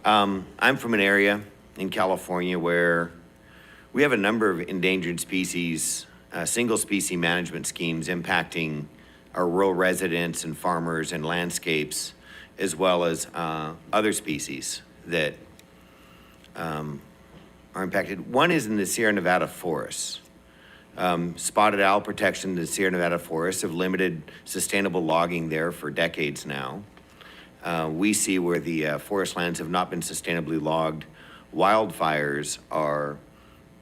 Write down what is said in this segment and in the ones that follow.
I'm from an area in California where we have a number of endangered species, single species management schemes impacting our rural residents and farmers and landscapes, as well as other species that are impacted. One is in the Sierra Nevada forests. Spotted owl protection in the Sierra Nevada forests have limited sustainable logging there for decades now. We see where the forest lands have not been sustainably logged. Wildfires are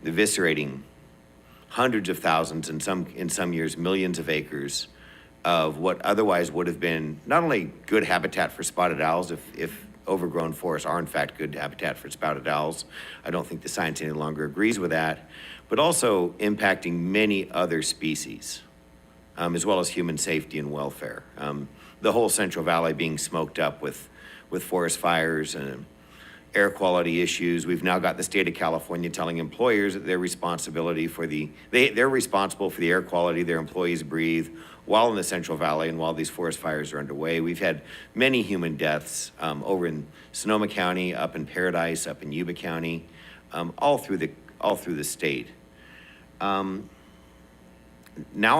eviscerating hundreds of thousands, in some years, millions of acres of what otherwise would have been not only good habitat for spotted owls, if overgrown forests are in fact good habitat for spotted owls. I don't think the science any longer agrees with that, but also impacting many other species, as well as human safety and welfare. The whole Central Valley being smoked up with forest fires and air quality issues. We've now got the state of California telling employers that they're responsible for the air quality their employees breathe while in the Central Valley and while these forest fires are underway. We've had many human deaths over in Sonoma County, up in Paradise, up in Yuba County, all through the state. Now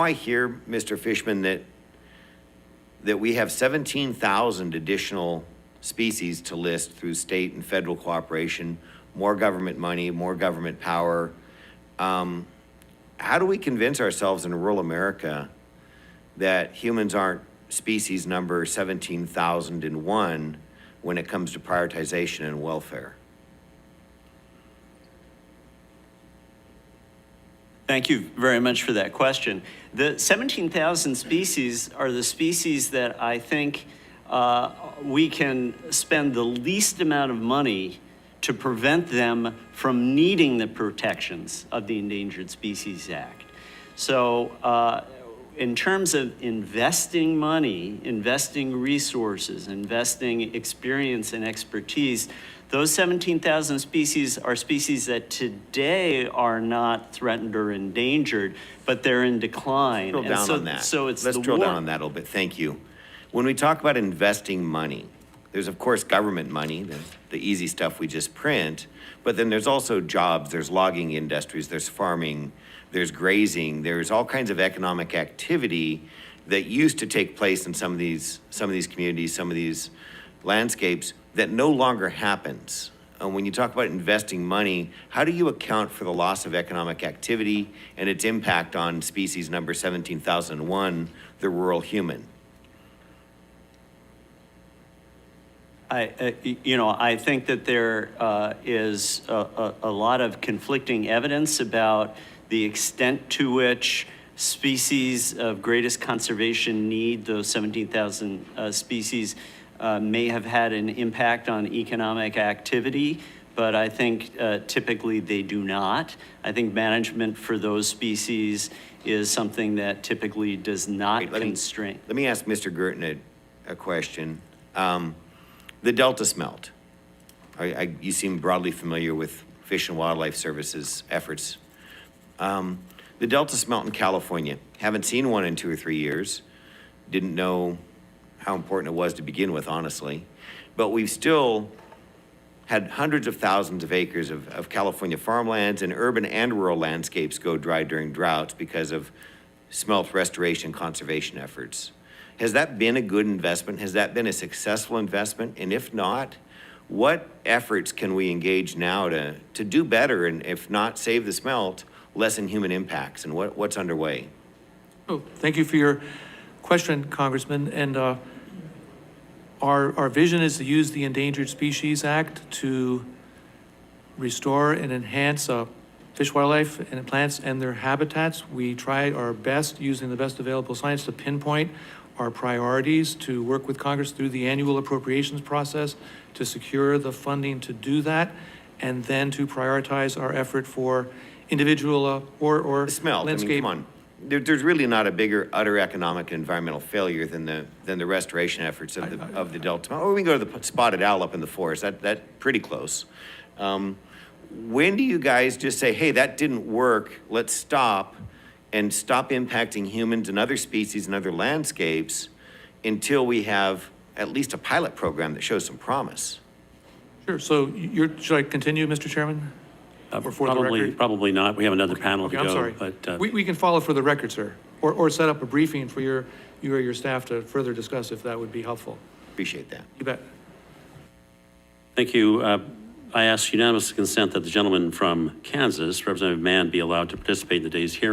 I hear, Mr. Fishman, that we have 17,000 additional species to list through state and federal cooperation, more government money, more government power. How do we convince ourselves in rural America that humans aren't species number 17,001 when it comes to prioritization and welfare? Thank you very much for that question. The 17,000 species are the species that I think we can spend the least amount of money to prevent them from needing the protections of the Endangered Species Act. So in terms of investing money, investing resources, investing experience and expertise, those 17,000 species are species that today are not threatened or endangered, but they're in decline. Let's drill down on that. So it's Let's drill down on that a little bit. Thank you. When we talk about investing money, there's of course government money, the easy stuff we just print, but then there's also jobs, there's logging industries, there's farming, there's grazing, there's all kinds of economic activity that used to take place in some of these communities, some of these landscapes that no longer happens. When you talk about investing money, how do you account for the loss of economic activity and its impact on species number 17,001, the rural human? I think that there is a lot of conflicting evidence about the extent to which species of greatest conservation need, those 17,000 species, may have had an impact on economic activity, but I think typically they do not. I think management for those species is something that typically does not constrain. Let me ask Mr. Girton a question. The Delta smelt. You seem broadly familiar with Fish and Wildlife Service's efforts. The Delta smelt in California, haven't seen one in 2 or 3 years. Didn't know how important it was to begin with, honestly. But we've still had hundreds of thousands of acres of California farmlands and urban and rural landscapes go dry during droughts because of smelt restoration conservation efforts. Has that been a good investment? Has that been a successful investment? And if not, what efforts can we engage now to do better and if not save the smelt, lessen human impacts, and what's underway? Oh, thank you for your question, Congressman. And our vision is to use the Endangered Species Act to restore and enhance fish, wildlife, and plants and their habitats. We try our best using the best available science to pinpoint our priorities, to work with Congress through the annual appropriations process to secure the funding to do that, and then to prioritize our effort for individual or smelt. landscape. I mean, come on. There's really not a bigger utter economic and environmental failure than the restoration efforts of the Delta smelt. Or we can go to the spotted owl up in the forest. That's pretty close. When do you guys just say, hey, that didn't work, let's stop, and stop impacting humans and other species and other landscapes until we have at least a pilot program that shows some promise? Sure, so should I continue, Mr. Chairman? Or for the record? Probably not. We have another panel Okay, to I'm go. sorry. But We can follow for the record, sir, or set up a briefing for you or your staff to further discuss if that would be helpful. Appreciate that. You bet. thank you. I ask unanimous consent that the gentleman from Kansas, Representative Mann, be allowed to participate in the day's hearing.